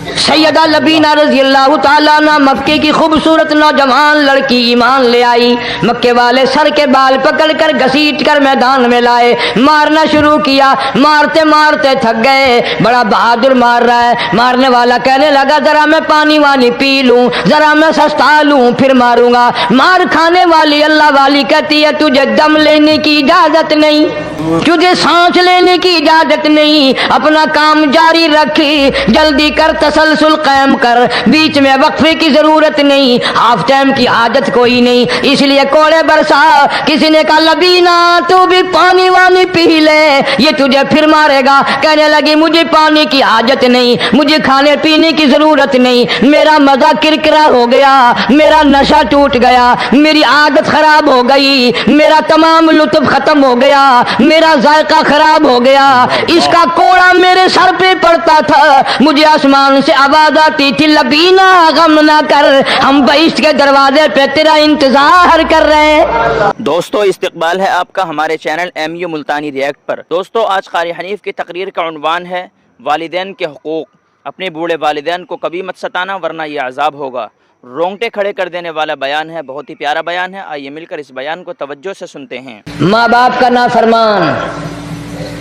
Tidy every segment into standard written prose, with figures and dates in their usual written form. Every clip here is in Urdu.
سیدہ لبینہ رضی اللہ تعالیٰ عنہ مکے کی خوبصورت نوجوان لڑکی ایمان لے آئی. مکے والے سر کے بال پکڑ کر گھسیٹ کر میدان میں لائے, مارنا شروع کیا. مارتے مارتے تھک گئے, بڑا بہادر مار رہا ہے. مارنے والا کہنے لگا ذرا میں پانی وانی پی لوں, ذرا میں سستا لوں پھر ماروں گا. مار کھانے والی اللہ والی کہتی ہے تجھے دم لینے کی اجازت نہیں, تجھے سانس لینے کی اجازت نہیں, اپنا کام جاری رکھ, جلدی کر, تسلسل قائم کر, بیچ میں وقفے کی ضرورت نہیں, ہاف ٹائم کی عادت کوئی نہیں. اس لیے کوڑے برسا. کسی نے کہا لبینہ تو بھی پانی وانی پی لے, یہ تجھے پھر مارے گا. کہنے لگی مجھے پانی کی حاجت نہیں, مجھے کھانے پینے کی ضرورت نہیں, میرا مزہ کرکرا ہو گیا, میرا نشہ ٹوٹ گیا, میری عادت خراب ہو گئی, میرا تمام لطف ختم ہو گیا, میرا ذائقہ خراب ہو گیا. اس کا کوڑا میرے سر پہ پڑتا تھا, مجھے آسمان سے آواز آتی تھی لبینہ غم نہ کر, ہم بہشت کے دروازے پہ تیرا انتظار کر رہے ہیں. دوستو استقبال ہے آپ کا ہمارے channel M U Multani react پر. دوستو آج قاری حنیف کی تقریر کا عنوان ہے والدین کے حقوق. اپنے بوڑھے والدین کو کبھی مت ستانا ورنہ یہ عذاب ہوگا. رونگٹے کھڑے کر دینے والا بیان ہے, بہت ہی پیارا بیان ہے. آئیے مل کر اس بیان کو توجہ سے سنتے ہیں. ماں باپ کا نافرمان,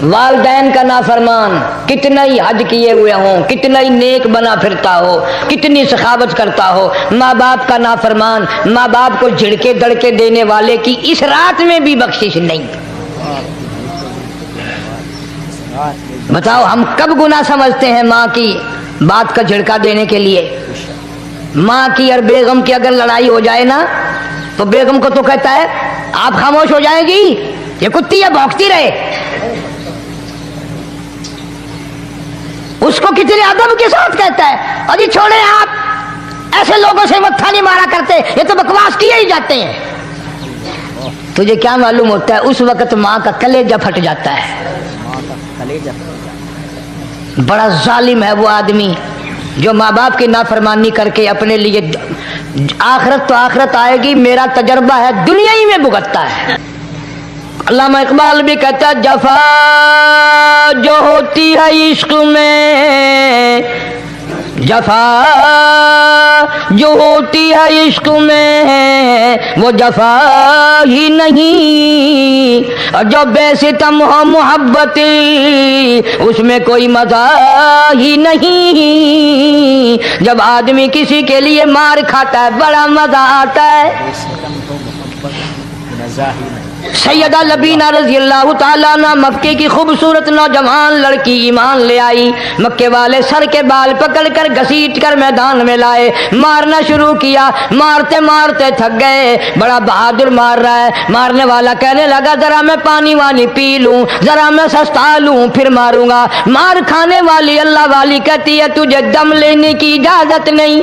والدین کا نافرمان, کتنا ہی حج کیے ہوئے ہوں, کتنا ہی نیک بنا پھرتا ہو, کتنی سخاوت کرتا ہو, ماں باپ کا نافرمان, ماں باپ کو جھڑکے دڑکے دینے والے کی اس رات میں بھی بخشش نہیں. بتاؤ ہم کب گناہ سمجھتے ہیں ماں کی بات کا جھڑکا دینے کے لیے. ماں کی اور بیگم کی اگر لڑائی ہو جائے نا تو بیگم کو تو کہتا ہے آپ خاموش ہو جائیں گی, یہ کتی ہے بھونکتی رہے. اس کو کتنے ادب کے ساتھ کہتا ہے اور یہ چھوڑے آپ ایسے لوگوں سے متھا نہیں مارا کرتے, یہ تو بکواس کیے ہی جاتے ہیں. تجھے کیا معلوم ہوتا ہے اس وقت ماں کا کلیجہ پھٹ جاتا ہے. بڑا ظالم ہے وہ آدمی جو ماں باپ کی نافرمانی کر کے اپنے لیے آخرت تو آخرت آئے گی, میرا تجربہ ہے دنیا ہی میں بھگتتا ہے. علامہ اقبال بھی کہتا ہے جفا جو ہوتی ہے عشق میں, جفا جو ہوتی ہے عشق میں وہ جفا ہی نہیں, اور جو بے ستم ہو محبت اس میں کوئی مزہ ہی نہیں. جب آدمی کسی کے لیے مار کھاتا ہے بڑا مزہ آتا ہے. سیدہ لبینہ رضی اللہ تعالیٰ عنہ مکے کی خوبصورت نوجوان لڑکی ایمان لے آئی. مکے والے سر کے بال پکڑ کر گھسیٹ کر میدان میں لائے, مارنا شروع کیا. مارتے مارتے تھک گئے, بڑا بہادر مار رہا ہے. مارنے والا کہنے لگا ذرا میں پانی وانی پی لوں, ذرا میں سستا لوں پھر ماروں گا. مار کھانے والی اللہ والی کہتی ہے تجھے دم لینے کی اجازت نہیں,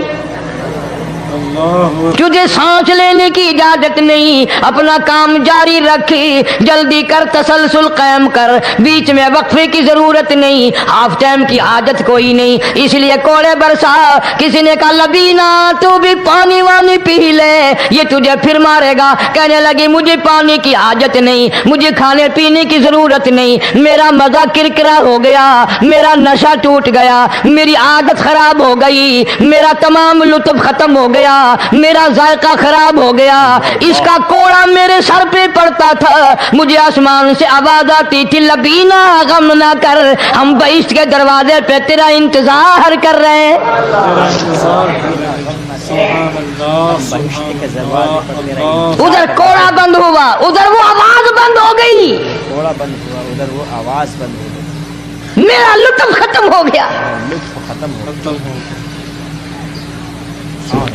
تجھے سانس لینے کی اجازت نہیں, اپنا کام جاری رکھ, جلدی کر, تسلسل قائم کر, بیچ میں وقفے کی ضرورت نہیں, ہاف ٹائم کی عادت کوئی نہیں. اس لیے کوڑے برسا. کسی نے کہا لبینہ تو بھی پانی وانی پی لے, یہ تجھے پھر مارے گا. کہنے لگی مجھے پانی کی حاجت نہیں, مجھے کھانے پینے کی ضرورت نہیں, میرا مزہ کرکرا ہو گیا, میرا نشہ ٹوٹ گیا, میری عادت خراب ہو گئی, میرا تمام لطف ختم ہو گیا, میرا ذائقہ خراب ہو گیا. اس کا کوڑا میرے سر پہ پڑتا تھا, مجھے آسمان سے آواز آتی تھی لبینہ غم نہ کر, ہم بہشت کے دروازے پہ تیرا انتظار کر رہے ہیں. ادھر کوڑا بند ہوا, ادھر وہ آواز بند ہو گئی, کوڑا بند ہوا, ادھر وہ آواز بند ہو گئی, میرا لطف ختم ہو گیا.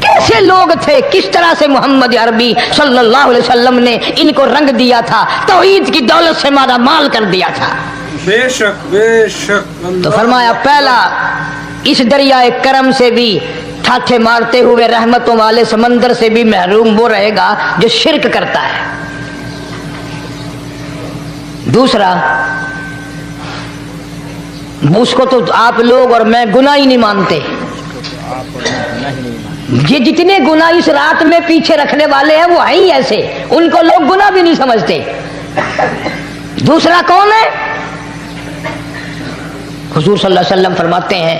کیسے لوگ تھے, کس طرح سے محمد عربی صلی اللہ علیہ وسلم نے ان کو رنگ دیا تھا, توحید کی دولت سے مالا مال کر دیا تھا. بے شک بے شک. تو فرمایا پہلا اس دریائے کرم سے بھی ٹھاٹھے مارتے ہوئے رحمتوں والے سمندر سے بھی محروم وہ رہے گا جو شرک کرتا ہے. دوسرا اس کو تو آپ لوگ اور میں گناہ ہی نہیں مانتے. یہ جتنے گناہ اس رات میں پیچھے رکھنے والے ہیں وہ ہیں ہی ایسے, ان کو لوگ گناہ بھی نہیں سمجھتے. دوسرا کون ہے؟ حضور صلی اللہ علیہ وسلم فرماتے ہیں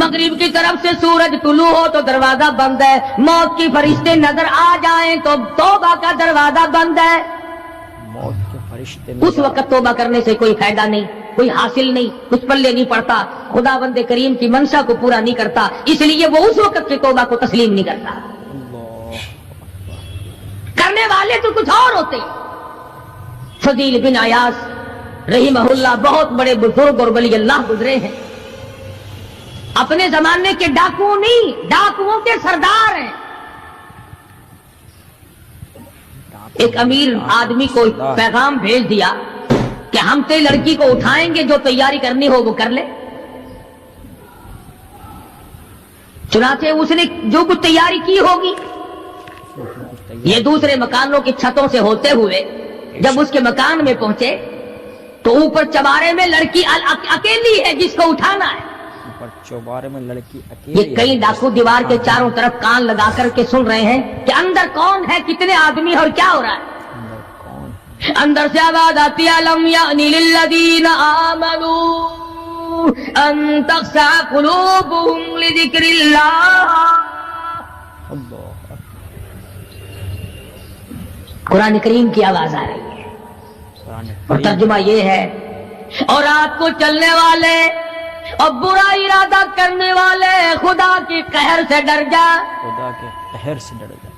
مغرب کی طرف سے سورج طلوع ہو تو دروازہ بند ہے، موت کے فرشتے نظر آ جائیں تو توبہ کا دروازہ بند ہے۔ موت کے فرشتے اس وقت توبہ کرنے سے کوئی فائدہ نہیں، کوئی حاصل نہیں، کچھ پلے نہیں پڑتا، خدا بند کریم کی منشا کو پورا نہیں کرتا، اس لیے وہ اس وقت کی توبہ کو تسلیم نہیں کرتا۔ اللہ کرنے والے تو کچھ اور ہوتے ہیں۔ فضیل بن عیاض رحمہ اللہ بہت بڑے بزرگ اور ولی اللہ گزرے ہیں، اپنے زمانے کے ڈاکو نہیں، ڈاکوؤں کے سردار ہیں۔ ایک امیر آدمی کو پیغام بھیج دیا کہ ہم تے لڑکی کو اٹھائیں گے، جو تیاری کرنی ہو وہ کر لے۔ چنانچہ اس نے جو کچھ تیاری کی ہوگی، یہ دوسرے مکانوں کی چھتوں سے ہوتے ہوئے جب اس کے مکان میں پہنچے تو اوپر چوارے میں لڑکی اکیلی ہے جس کو اٹھانا ہے۔ اوپر چوبارے میں لڑکی یہ اکیلی کئی ڈاکو دیوار کے چاروں طرف کان لگا کر کے سن رہے ہیں کہ اندر کون ہے، کتنے آدمی اور کیا ہو رہا ہے۔ اندر کون؟ اندر سے آواز آتی ہے لم یأنی للذین آمنوا ان تخشع قلوبهم لذکر اللہ۔ اللہ قرآن کریم کی آواز آ رہی ہے قرآن اور ترجمہ یہ ہے، اور رات کو چلنے والے اور برا ارادہ کرنے والے خدا کے قہر سے ڈر جا۔ خدا کے قہر سے ڈر جائے۔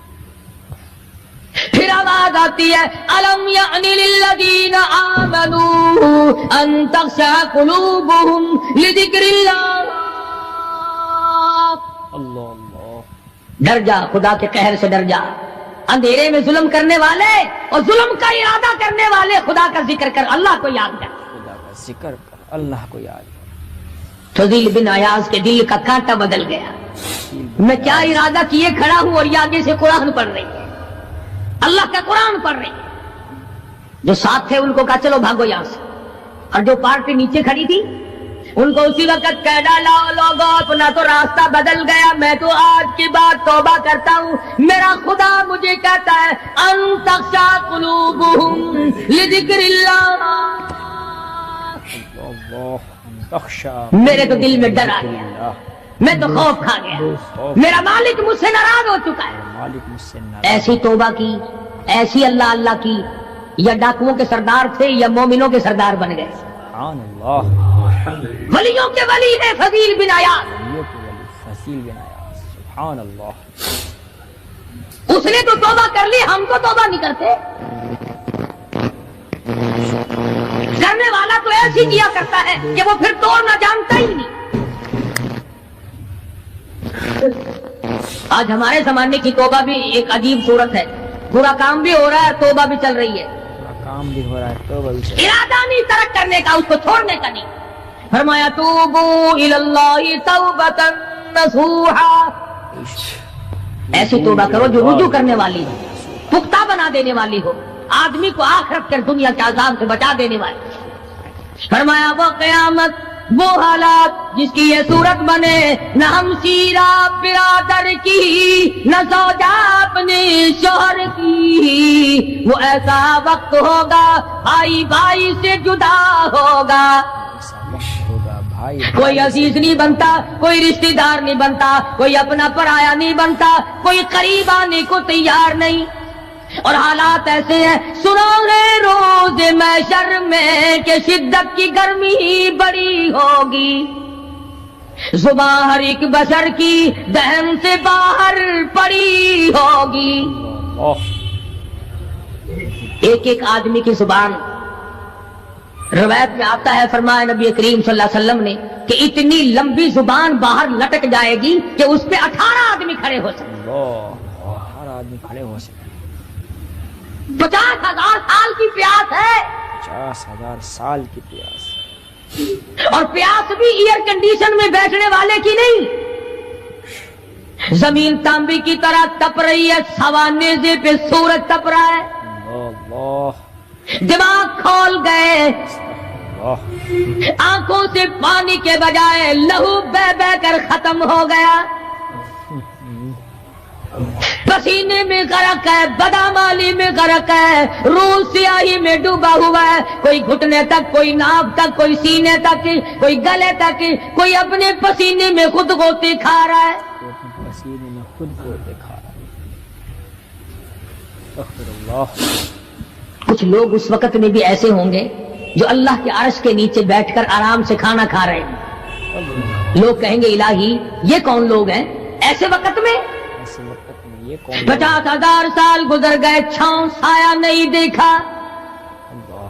پھر آواز آتی ہے الم یأنی للذین آمنوا ان تخشع قلوبهم لذکر اللہ۔ اللہ اللہ ڈر جا، خدا کے قہر سے ڈر جا۔ اندھیرے میں ظلم کرنے والے اور ظلم کا ارادہ کرنے والے خدا کا ذکر کر، اللہ کو یاد کر۔ خدا کا ذکر کر، اللہ کو یاد کر۔ فضیل بن عیاض کے دل کا کانٹا بدل گیا، میں کیا ارادہ کیے کھڑا ہوں اور یہ آگے سے قرآن پڑھ رہی ہے، اللہ کا قرآن پڑھ رہی ہے۔ جو ساتھ تھے ان کو کہا چلو بھاگو یہاں سے، اور جو پارٹی نیچے کھڑی تھی ان کو اسی وقت کہہ ڈالا لوگوں اپنا تو راستہ بدل گیا، میں تو آج کے بعد توبہ کرتا ہوں، میرا خدا مجھے کہتا ہے ان تخشع قلوبهم لذکر اللہ۔ میرے تو دل میں ڈر آ گیا، میں تو خوف کھا گیا، میرا مالک مجھ سے ناراض ہو چکا ہے۔ مالک مجھ سے ناراض۔ ایسی توبہ کی، ایسی اللہ اللہ کی، یا ڈاکوؤں کے سردار تھے یا مومنوں کے سردار بن گئے۔ سبحان اللہ، ولیوں کے ولی ہے فضیل بن عیاض۔ ولیوں کے ولی فضیل بن عیاض، سبحان اللہ۔ اس نے تو توبہ کر لی، ہم تو توبہ نہیں کرتے۔ کرنے والا تو ایسی کیا کرتا ہے کہ وہ پھر توڑنا جانتا ہی نہیں۔ آج ہمارے زمانے کی توبہ بھی ایک عجیب صورت ہے، برا کام بھی ہو رہا ہے، توبہ بھی چل رہی ہے۔ کام بھی ہو رہا ہے، توبہ بھی چل رہا ہے۔ ارادہ نہیں ترک کرنے کا، اس کو چھوڑنے کا نہیں۔ فرمایا توبو الی اللہ توبۃ نصوحا، ایسی توبہ کرو جو رجوع کرنے والی ہو، پختہ بنا دینے والی ہو، آدمی کو آخرت کر دنیا کے عذاب سے بچا دینے والی۔ فرمایا وہ قیامت، وہ حالات جس کی یہ صورت بنے، نہ ہم سیرا برادر کی، نہ زوجہ اپنے شوہر کی، وہ ایسا وقت ہوگا بھائی بھائی سے جدا ہوگا، ایسا وقت ہوگا بھائی کوئی عزیز نہیں بنتا، کوئی رشتہ دار نہیں بنتا، کوئی اپنا پرایا نہیں بنتا، کوئی قریب آنے کو تیار نہیں۔ اور حالات ایسے ہیں، سنو گے روز محشر میں کہ شدت کی گرمی بڑی ہوگی، زبان ہر ایک بشر کی دہن سے باہر پڑی ہوگی۔ ایک ایک آدمی کی زبان، روایت میں آتا ہے، فرمایا نبی کریم صلی اللہ علیہ وسلم نے کہ اتنی لمبی زبان باہر لٹک جائے گی کہ اس پہ 18 آدمی کھڑے ہو سکتے، ہر آدمی کھڑے ہو سکتے۔ 50,000 سال کی پیاس ہے، 50,000 سال کی پیاس، اور پیاس بھی ایئر کنڈیشن میں بیٹھنے والے کی نہیں، زمین تانبے کی طرح تپ رہی ہے، سوا نیزے پہ سورج تپ رہا ہے، اللہ دماغ کھول گئے، اللہ، آنکھوں سے پانی کے بجائے لہو بہ بہ کر ختم ہو گیا، پسینے میں غرق ہے، بدامالی میں غرق ہے، روح سیاہی میں ڈوبا ہوا ہے، کوئی گھٹنے تک، کوئی ناف تک، کوئی سینے تک، کوئی گلے تک، کوئی اپنے پسینے میں خود غوطے کھا رہا ہے۔ تو اپنے پسینے میں خود کو دکھا رہا ہے۔ استغفر اللہ۔ کچھ لوگ اس وقت میں بھی ایسے ہوں گے جو اللہ کے عرش کے نیچے بیٹھ کر آرام سے کھانا کھا رہے ہیں۔ لوگ کہیں گے الہی یہ کون لوگ ہیں ایسے وقت میں؟ ایسے وقت میں یہ کون 50,000 سال گزر گئے، چھاؤں سایہ نہیں دیکھا، اللہ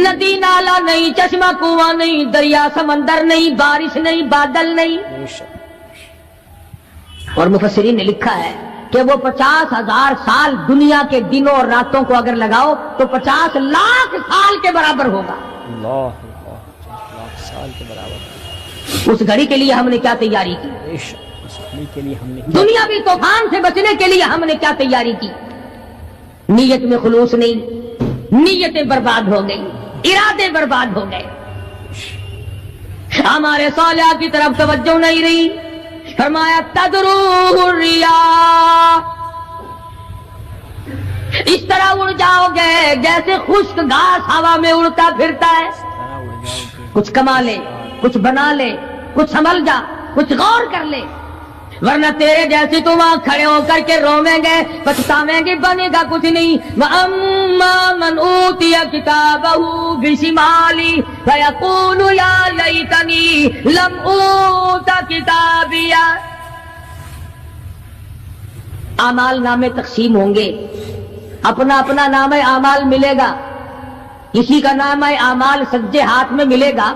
ندی نالا نہیں، چشمہ کنواں نہیں، دریا سمندر نہیں، بارش نہیں، بادل نہیں۔ بے شک اور مفسرین نے لکھا ہے کہ وہ 50,000 سال دنیا کے دنوں اور راتوں کو اگر لگاؤ تو 50 لاکھ سال کے برابر ہوگا۔ اللہ اللہ 50 لاکھ سال کے برابر۔ اس گھڑی کے لیے ہم نے کیا تیاری کی؟ بے شک اس گھڑی کے لیے ہم نے دنیاوی طوفان سے بچنے کے لیے ہم نے کیا تیاری کی؟ نیت میں خلوص نہیں، نیتیں برباد ہو گئی، ارادے برباد ہو گئے، ہمارے صالحہ کی طرف توجہ نہیں رہی۔ فرمایا تدروہ الرياح، اس طرح اڑ جاؤ گے جیسے خشک گھاس ہوا میں اڑتا پھرتا ہے۔ طرح اڑ جاؤ گے۔ کچھ کما لے، کچھ بنا لے، کچھ سنبھل جا، کچھ غور کر لے، ورنہ تیرے جیسے تو وہاں کھڑے ہو کر کے رویں گے، پچھتاویں گے، بنے گا کچھ نہیں۔ وَأَمَّا مَنْ أُوتِيَ كِتَابَهُ بِشِمَالِهِ فَيَقُولُ يَا لَيْتَنِي لَمْ أُوتَ كِتَابِيَهْ۔ اعمال نامے تقسیم ہوں گے، اپنا اپنا نام اعمال ملے گا، کسی کا نام اعمال سجے ہاتھ میں ملے گا،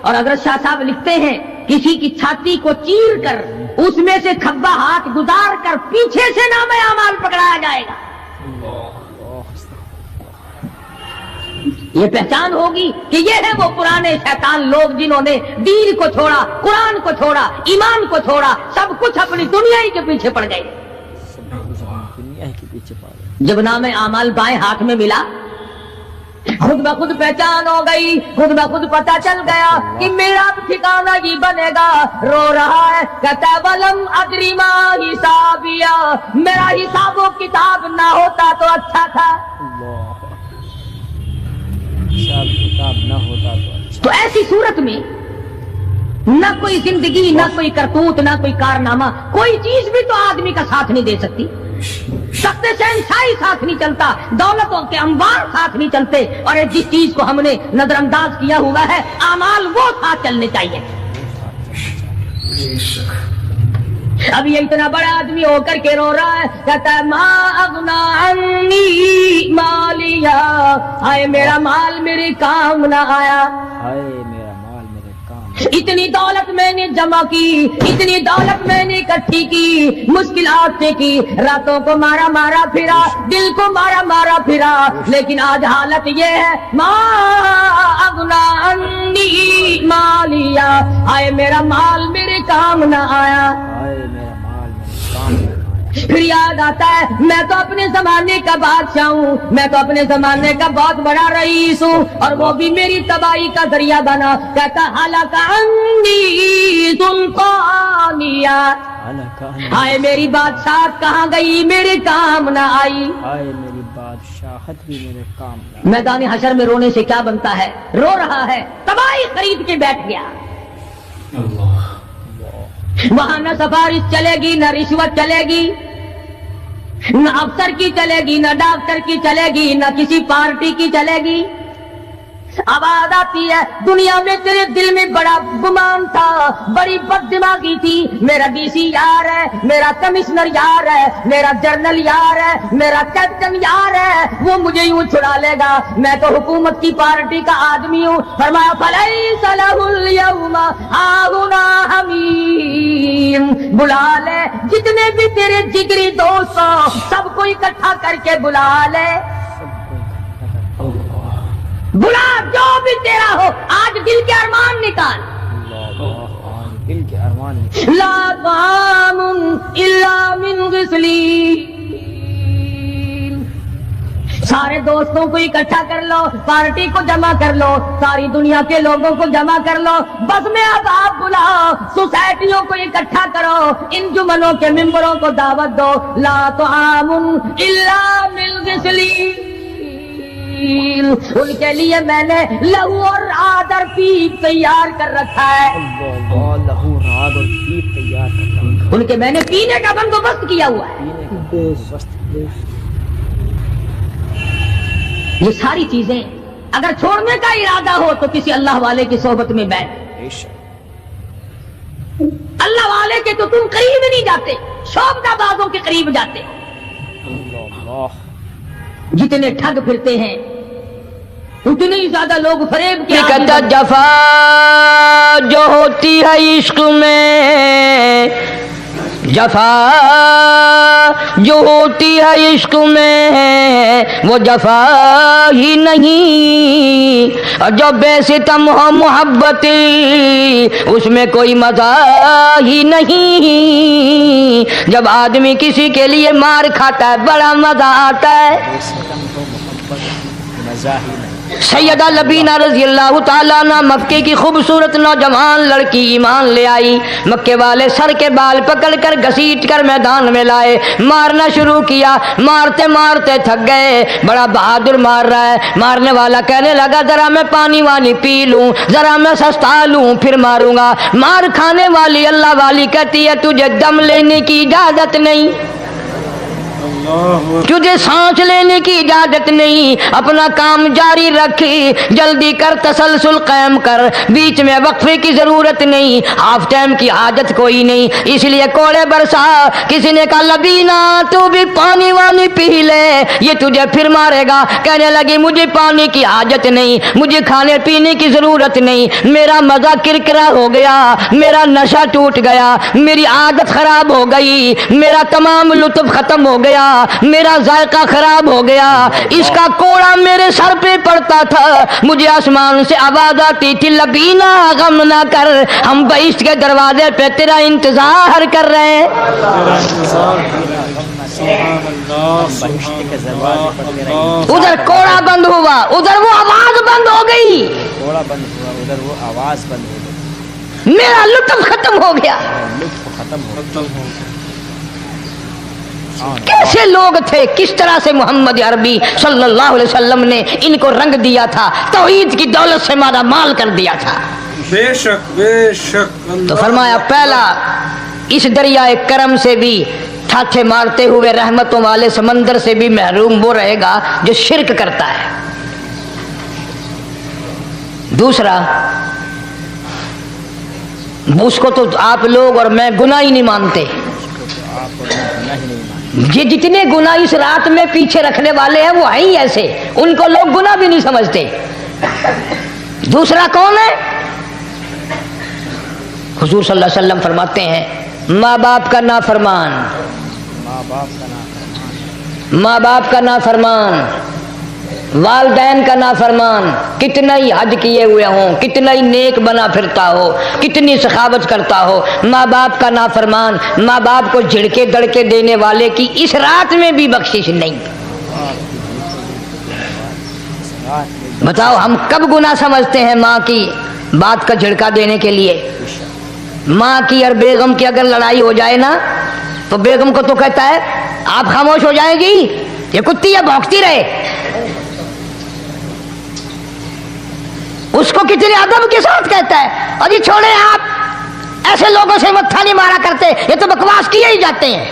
اور حضرت شاہ صاحب لکھتے ہیں کسی کی چھاتی کو چیر کر اس میں سے کھبا ہاتھ گزار کر پیچھے سے نام اعمال پکڑایا جائے گا۔ یہ پہچان ہوگی کہ یہ ہے وہ پرانے شیطان لوگ جنہوں نے دین کو چھوڑا، قرآن کو چھوڑا، ایمان کو چھوڑا، سب کچھ اپنی دنیا ہی کے پیچھے پڑ گئے۔ دنیا کے پیچھے پا گئے۔ جب نام اعمال بائیں ہاتھ میں ملا، خود بخود پہچان ہو گئی، خود بخود پتہ چل گیا کہ میرا ٹھکانہ ہی بنے گا۔ رو رہا ہے، کہتا ہے وَلَمْ أَدْرِ مَا حِسَابِيَهْ، میرا حساب و کتاب نہ ہوتا تو اچھا تھا۔ اللہ حساب کتاب نہ ہوتا تو اچھا۔ تو ایسی صورت میں نہ کوئی زندگی، نہ کوئی کرتوت، نہ کوئی کارنامہ، کوئی چیز بھی تو آدمی کا ساتھ نہیں دے سکتی۔ تخت شہنشاہی ساتھ نہیں چلتا، دولتوں کے انبار ساتھ نہیں چلتے، اور جس چیز کو ہم نے نظر انداز کیا ہوا ہے اعمال وہ ساتھ چلنے چاہیے۔ اب یہ اتنا بڑا آدمی ہو کر کے رو رہا ہے، کہتا ہے ما اغنا عنی مالیا، ہائے میرا مال میرے کام نہ آیا۔ ہائے میرا مال میرے کام۔ اتنی دولت میں نے جمع کی، اتنی دولت میں نے اکٹھی کی، مشکلات سے کی، راتوں کو مارا مارا پھرا، دل کو مارا مارا پھرا، لیکن آج حالت یہ ہے ما اغنا عنی مالیا، ہائے میرا مال میرے کام نہ آیا۔ ہائے میرا مال میرے کام نہ آیا۔ پھر یاد آتا ہے میں تو اپنے زمانے کا بادشاہ ہوں، میں تو اپنے زمانے کا بہت بڑا رئیس ہوں، اور وہ بھی میری تباہی کا ذریعہ بنا۔ کہتا ہلاک عنی سلطانیہ، ہائے میری بادشاہت کہاں گئی، میرے کام نہ آئی۔ ہائے میری بادشاہت بھی میرے کام نہ آئی۔ میدان حشر میں رونے سے کیا بنتا ہے؟ رو رہا ہے، تباہی خرید کے بیٹھ گیا۔ وہاں نہ سفارش چلے گی، نہ رشوت چلے گی، نہ افسر کی چلے گی، نہ ڈاکٹر کی چلے گی، نہ کسی پارٹی کی چلے گی۔ آواز آتی ہے دنیا میں تیرے دل میں بڑا گمان تھا، بڑی بد دماغی تھی، میرا ڈی سی یار ہے، میرا کمشنر یار ہے، میرا جنرل یار ہے، میرا کیپٹن یار ہے، وہ مجھے یوں چھڑا لے گا، میں تو حکومت کی پارٹی کا آدمی ہوں۔ فرمایا فلیس لہ اليوم ہاہنا حمیم، بلا لے جتنے بھی تیرے جگری دوست ہو سب کو اکٹھا کر کے بلا لے، بلا جو بھی تیرا ہو، آج دل کے ارمان نکال۔ دل کے ارمان لا طعام الا من غسلین، سارے دوستوں کو اکٹھا کر لو، پارٹی کو جمع کر لو، ساری دنیا کے لوگوں کو جمع کر لو، بس میں اب آپ بلاؤ، سوسائٹیوں کو اکٹھا کرو، انجمنوں کے ممبروں کو دعوت دو، لا طعام الا من غسلین، ان کے لیے میں نے لہو اور آدر پیپ تیار کر رکھا ہے، اللہ لہو راد اور پیپ تیار کرتا ان کے میں نے پینے کا بندوبست کیا ہوا ہے۔ یہ ساری چیزیں اگر چھوڑنے کا ارادہ ہو تو کسی اللہ والے کی صحبت میں بیٹھ، اللہ والے کے تو تم قریب نہیں جاتے، شعبدہ بازوں کے قریب جاتے، جتنے ٹھگ پھرتے ہیں اتنے ہی زیادہ لوگ فریب کے کہتا جفا جو ہوتی ہے عشق میں، جفا جو ہوتی ہے عشق میں وہ جفا ہی نہیں، اور جو بے ستم ہو محبت اس میں کوئی مزہ ہی نہیں، جب آدمی کسی کے لیے مار کھاتا ہے بڑا مزہ آتا ہے۔ سیدہ لبینہ رضی اللہ تعالیٰ عنہ مکے کی خوبصورت نوجوان لڑکی ایمان لے آئی، مکے والے سر کے بال پکڑ کر گھسیٹ کر میدان میں لائے، مارنا شروع کیا، مارتے مارتے تھک گئے، بڑا بہادر مار رہا ہے، مارنے والا کہنے لگا ذرا میں پانی وانی پی لوں، ذرا میں سستا لوں پھر ماروں گا، مار کھانے والی اللہ والی کہتی ہے تجھے دم لینے کی اجازت نہیں، تجھے سانس لینے کی اجازت نہیں، اپنا کام جاری رکھ، جلدی کر، تسلسل قائم کر، بیچ میں وقفے کی ضرورت نہیں، ہاف ٹائم کی حاجت کوئی نہیں، اس لیے کوڑے برسا۔ کسی نے کہا لبینہ تو بھی پانی وانی پی لے، یہ تجھے پھر مارے گا، کہنے لگی مجھے پانی کی حاجت نہیں، مجھے کھانے پینے کی ضرورت نہیں، میرا مزہ کرکرا ہو گیا، میرا نشہ ٹوٹ گیا، میری عادت خراب ہو گئی، میرا تمام لطف ختم ہو گیا، میرا ذائقہ خراب ہو گیا، اس کا کوڑا میرے سر پہ پڑتا تھا، مجھے آسمان سے آواز آتی تھی لبینہ غم نہ کر، ہم بہشت کے دروازے پہ تیرا انتظار کر رہے ہیں۔ ادھر کوڑا بند ہوا، ادھر وہ آواز بند ہو گئی، کوڑا بند ہوا، ادھر وہ آواز بند ہو گئی، میرا لطف ختم ہو گیا۔ لطف ختم ہو گیا۔ کیسے لوگ تھے، کس طرح سے محمد عربی صلی اللہ علیہ وسلم نے ان کو رنگ دیا تھا، توحید کی دولت سے مالا مال کر دیا تھا۔ بے شک بے شک۔ تو فرمایا پہلا اس دریائے کرم سے بھی تھاچے مارتے ہوئے رحمتوں والے سمندر سے بھی محروم وہ رہے گا جو شرک کرتا ہے۔ دوسرا اس کو تو آپ لوگ اور میں گناہ ہی نہیں مانتے، یہ جتنے گناہ اس رات میں پیچھے رکھنے والے ہیں وہ ہیں ہی ایسے، ان کو لوگ گناہ بھی نہیں سمجھتے۔ دوسرا کون ہے؟ حضور صلی اللہ علیہ وسلم فرماتے ہیں ماں باپ کا نافرمان، ماں باپ کا نافرمان، والدین کا نافرمان، کتنا ہی حج کیے ہوئے ہوں، کتنا ہی نیک بنا پھرتا ہو، کتنی سخاوت کرتا ہو، ماں باپ کا نافرمان، ماں باپ کو جھڑکے دڑکے دینے والے کی اس رات میں بھی بخشش نہیں۔ بتاؤ ہم کب گناہ سمجھتے ہیں ماں کی بات کا جھڑکا دینے کے لیے؟ ماں کی اور بیگم کی اگر لڑائی ہو جائے نا تو بیگم کو تو کہتا ہے آپ خاموش ہو جائیں گی، یہ کتی ہے بھونکتی رہے، اس کو کتنے ادب کے ساتھ کہتا ہے اور یہ چھوڑے آپ ایسے لوگوں سے متھا نہیں مارا کرتے، یہ تو بکواس کیے ہی جاتے ہیں۔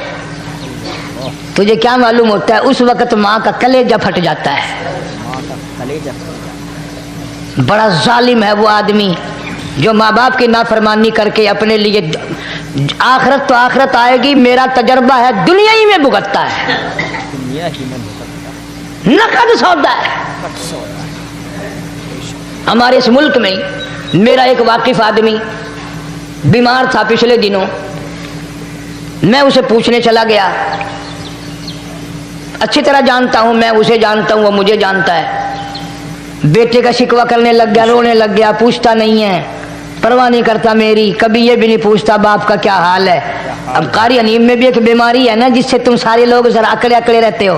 تجھے کیا معلوم ہوتا ہے اس وقت ماں کا کلیجہ پھٹ جاتا ہے۔ بڑا ظالم ہے وہ آدمی جو ماں باپ کی نافرمانی کر کے اپنے لیے آخرت تو آخرت آئے گی، میرا تجربہ ہے دنیا ہی میں بھگتتا ہے، نقد سودا ہے۔ ہمارے اس ملک میں میرا ایک واقف آدمی بیمار تھا پچھلے دنوں، میں اسے پوچھنے چلا گیا، اچھی طرح جانتا ہوں، میں اسے جانتا ہوں، وہ مجھے جانتا ہے۔ بیٹے کا شکوہ کرنے لگ گیا، رونے لگ گیا، پوچھتا نہیں ہے، پرواہ نہیں کرتا میری، کبھی یہ بھی نہیں پوچھتا باپ کا کیا حال ہے۔ اب قاری انیم میں بھی ایک بیماری ہے نا جس سے تم سارے لوگ ذرا اکڑے اکڑے رہتے ہو،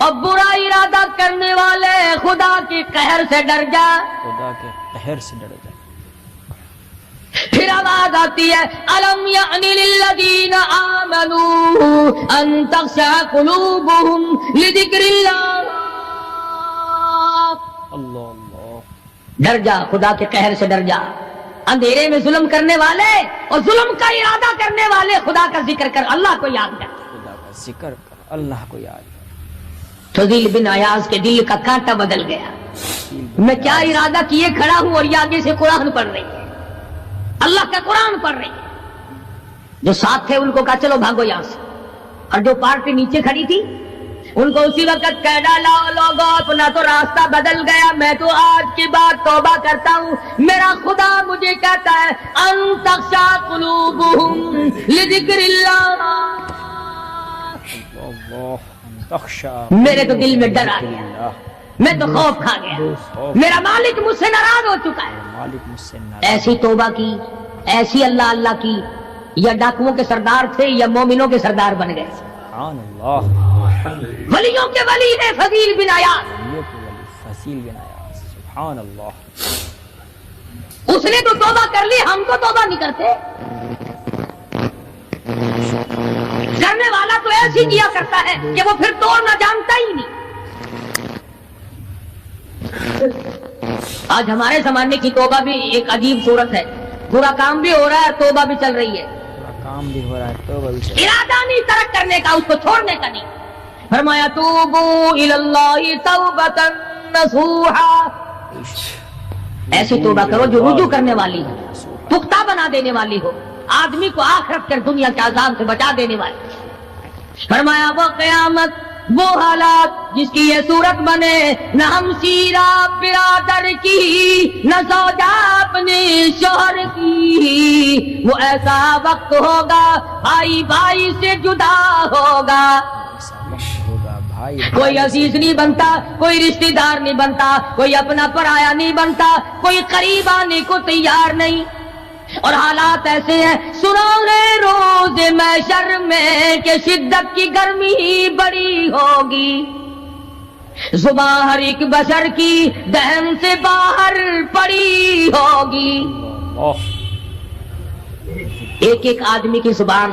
اور برا ارادہ کرنے والے خدا کے قہر سے ڈر جا. خدا کے قہر سے ڈر جائے. پھر آواز آتی ہے الم یعن للذین آمنوا ان تخشع قلوبهم لذکر اللہ. اللہ اللہ. ڈر جا، خدا کے قہر سے ڈر جا. اندھیرے میں ظلم کرنے والے اور ظلم کا ارادہ کرنے والے خدا کا ذکر کر، اللہ کو یاد کر. خدا کا ذکر کر، اللہ کو یاد کر. فضیل بن عیاض کے دل کا کانٹا بدل گیا. میں کیا ارادہ کیے کھڑا ہوں اور یہ آگے سے قرآن پڑھ رہی ہے، اللہ کا قرآن پڑھ رہی ہے. جو ساتھ تھے ان کو کہا چلو بھاگو یہاں سے، اور جو پارٹی نیچے کھڑی تھی ان کو اسی وقت کہہ ڈالا لوگوں اپنا تو راستہ بدل گیا، میں تو آج کی بات توبہ کرتا ہوں. میرا خدا مجھے کہتا ہے ان تخشع قلوبهم لذکر اللہ. اللہ تخشع. میرے تو دل میں ڈر آ گیا، میں تو خوف کھا گیا، میرا مالک مجھ سے ناراض ہو چکا ہے. مالک مجھ سے ناراض. ایسی توبہ کی، ایسی اللہ اللہ کی. یا ڈاکوؤں کے سردار تھے یا مومنوں کے سردار بن گئے. سبحان اللہ. ولیوں کے ولی ہے فضیل بن عیاض. یہ تو ولی فضیل بن عیاض. سبحان اللہ. اس نے تو توبہ کر لی، ہم تو توبہ نہیں کرتے. کرنے والا تو ایسی کیا کرتا ہے کہ وہ پھر توڑنا جانتا ہی نہیں. آج ہمارے زمانے کی توبہ بھی ایک عجیب صورت ہے. برا کام بھی ہو رہا ہے، توبہ بھی چل رہی ہے. کام بھی ہو رہا ہے، توبہ بھی چل رہا ہے. ارادہ نہیں ترک کرنے کا، اس کو چھوڑنے کا نہیں. فرمایا توبوا الی اللہ توبۃ نصوحا. ایسی توبہ کرو جو رجوع کرنے والی ہو، پختہ بنا دینے والی ہو، آدمی کو آخرت کر دنیا کے عذاب سے بچا دینے والی. فرمایا وہ قیامت، وہ حالات جس کی یہ صورت بنے، نہ ہم سیرا برادر کی، نہ زوجہ اپنے شوہر کی. وہ ایسا وقت ہوگا بھائی بھائی سے جدا ہوگا. ایسا وقت ہوگا بھائی کوئی عزیز نہیں بنتا، کوئی رشتہ دار نہیں بنتا، کوئی اپنا پرایا نہیں بنتا، کوئی قریب آنے کو تیار نہیں. اور حالات ایسے ہیں، سنو گے روز محشر میں کہ شدت کی گرمی بڑی ہوگی. زباں ہر ایک بشر کی دہن سے باہر پڑی ہوگی. اللہ. ایک ایک آدمی کی زبان.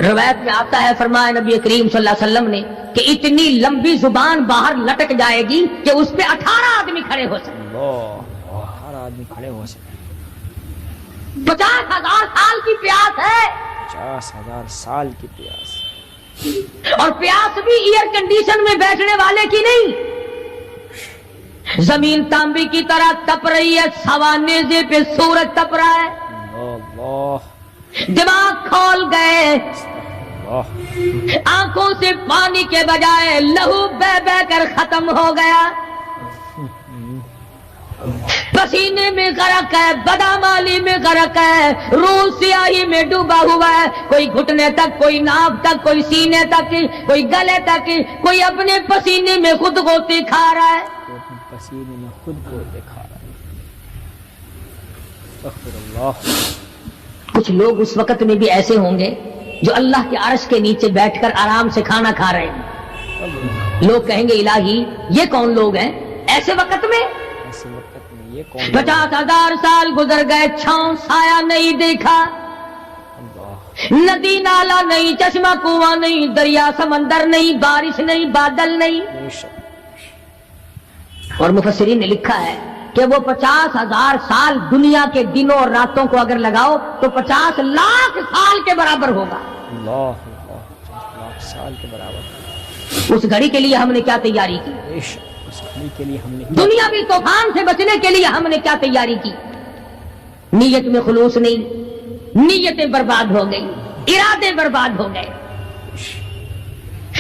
روایت میں آتا ہے، فرمایا نبی کریم صلی اللہ علیہ وسلم نے کہ اتنی لمبی زبان باہر لٹک جائے گی کہ اس پہ 18 آدمی کھڑے ہو سکتے. اللہ. ہر آدمی کھڑے ہو سکتے. 50,000 سال کی پیاس ہے، 50,000 سال کی پیاس. اور پیاس بھی ایئر کنڈیشن میں بیٹھنے والے کی نہیں. زمین تانبی کی طرح تپ رہی ہے، سوا نیزے پہ سورج تپ رہا ہے. اللہ. دماغ کھول گئے، اللہ. آنکھوں سے پانی کے بجائے لہو بہ بہ کر ختم ہو گیا. پسینے میں غرق ہے، بدامالی میں غرق ہے، روح سیاہی میں ڈوبا ہوا ہے. کوئی گھٹنے تک، کوئی ناف تک، کوئی سینے تک، کوئی گلے تک، کوئی اپنے پسینے میں خود غوطے کھا رہا ہے. تو اپنے پسینے میں خود کو دکھا رہا ہے. استغفر اللہ. کچھ لوگ اس وقت میں بھی ایسے ہوں گے جو اللہ کے عرش کے نیچے بیٹھ کر آرام سے کھانا کھا رہے ہیں. لوگ کہیں گے الہی یہ کون لوگ ہیں ایسے وقت میں؟ ایسے وقت میں یہ کون؟ 50,000 سال گزر گئے، چھاؤں سایہ نہیں دیکھا، اللہ. ندی نالا نہیں، چشمہ کنواں نہیں، دریا سمندر نہیں، بارش نہیں، بادل نہیں. بے شک. اور مفسرین نے لکھا ہے کہ وہ 50,000 سال دنیا کے دنوں اور راتوں کو اگر لگاؤ تو 50 لاکھ سال کے برابر ہوگا. اللہ. اللہ. 50 لاکھ سال کے برابر. اس گھڑی کے لیے ہم نے کیا تیاری کی؟ بے شک. اس گھڑی کے لیے ہم نے دنیاوی طوفان سے بچنے کے لیے ہم نے کیا تیاری کی؟ نیت میں خلوص نہیں، نیتیں برباد ہو گئی، ارادے برباد ہو گئے،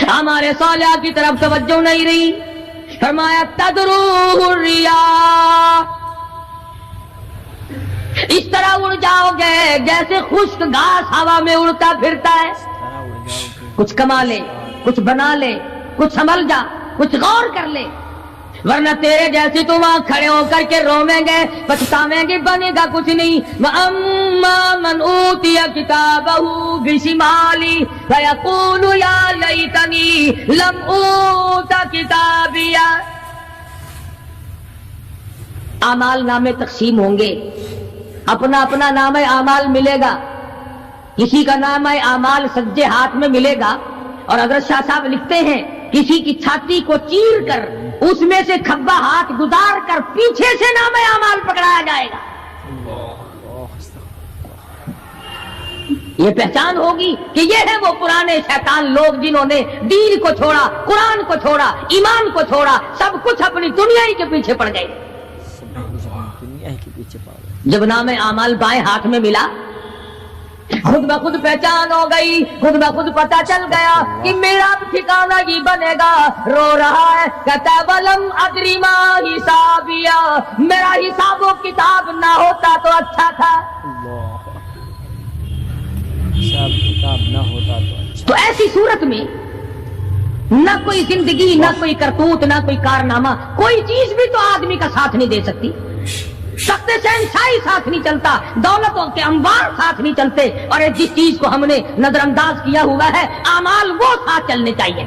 ہمارے صالحات کی طرف توجہ نہیں رہی. فرمایا تدروح الرياح، اس طرح اڑ جاؤ گے جیسے خشک گھاس ہوا میں اڑتا پھرتا ہے. کچھ کما لے، کچھ بنا لے، کچھ سنبھل جا، کچھ غور کر لے. ورنہ تیرے جیسے تو وہاں کھڑے ہو کر کے رویں گے پچھتاویں گے بنے گا کچھ نہیں وَأَمَّا مَنْ أُوتِيَ كِتَابَهُ بِشِمَالِهِ فَيَقُولُ يَا لَيْتَنِي لَمْ أُوتَ كِتَابِيَهْ اعمال نامے تقسیم ہوں گے اپنا اپنا نام اعمال ملے گا کسی کا نام اعمال سجے ہاتھ میں ملے گا اور حضرت شاہ صاحب لکھتے ہیں کسی کی چھاتی کو چیر کر اس میں سے کھبا ہاتھ گزار کر پیچھے سے نام اعمال پکڑایا جائے گا یہ پہچان ہوگی کہ یہ ہے وہ پرانے شیطان لوگ جنہوں نے دین کو چھوڑا قرآن کو چھوڑا ایمان کو چھوڑا سب کچھ اپنی دنیا ہی کے پیچھے پڑ گئے دنیا کے پیچھے پا گئے جب نام اعمال بائیں ہاتھ میں ملا خود بخود پہچان ہو گئی خود بخود پتہ چل گیا کہ میرا ٹھکانہ یہ بنے گا رو رہا ہے کہتا ہے وَلَمْ أَدْرِ مَا حِسَابِيَهْ میرا حساب و کتاب نہ ہوتا تو اچھا تھا حساب کتاب نہ ہوتا تو اچھا تو ایسی صورت میں نہ کوئی زندگی نہ کوئی کرتوت نہ کوئی کارنامہ کوئی چیز بھی تو آدمی کا ساتھ نہیں دے سکتی تخت شہنشاہی ساتھ نہیں چلتا دولتوں کے انبار ساتھ نہیں چلتے اور جس چیز کو ہم نے نظر انداز کیا ہوا ہے اعمال وہ ساتھ چلنے چاہیے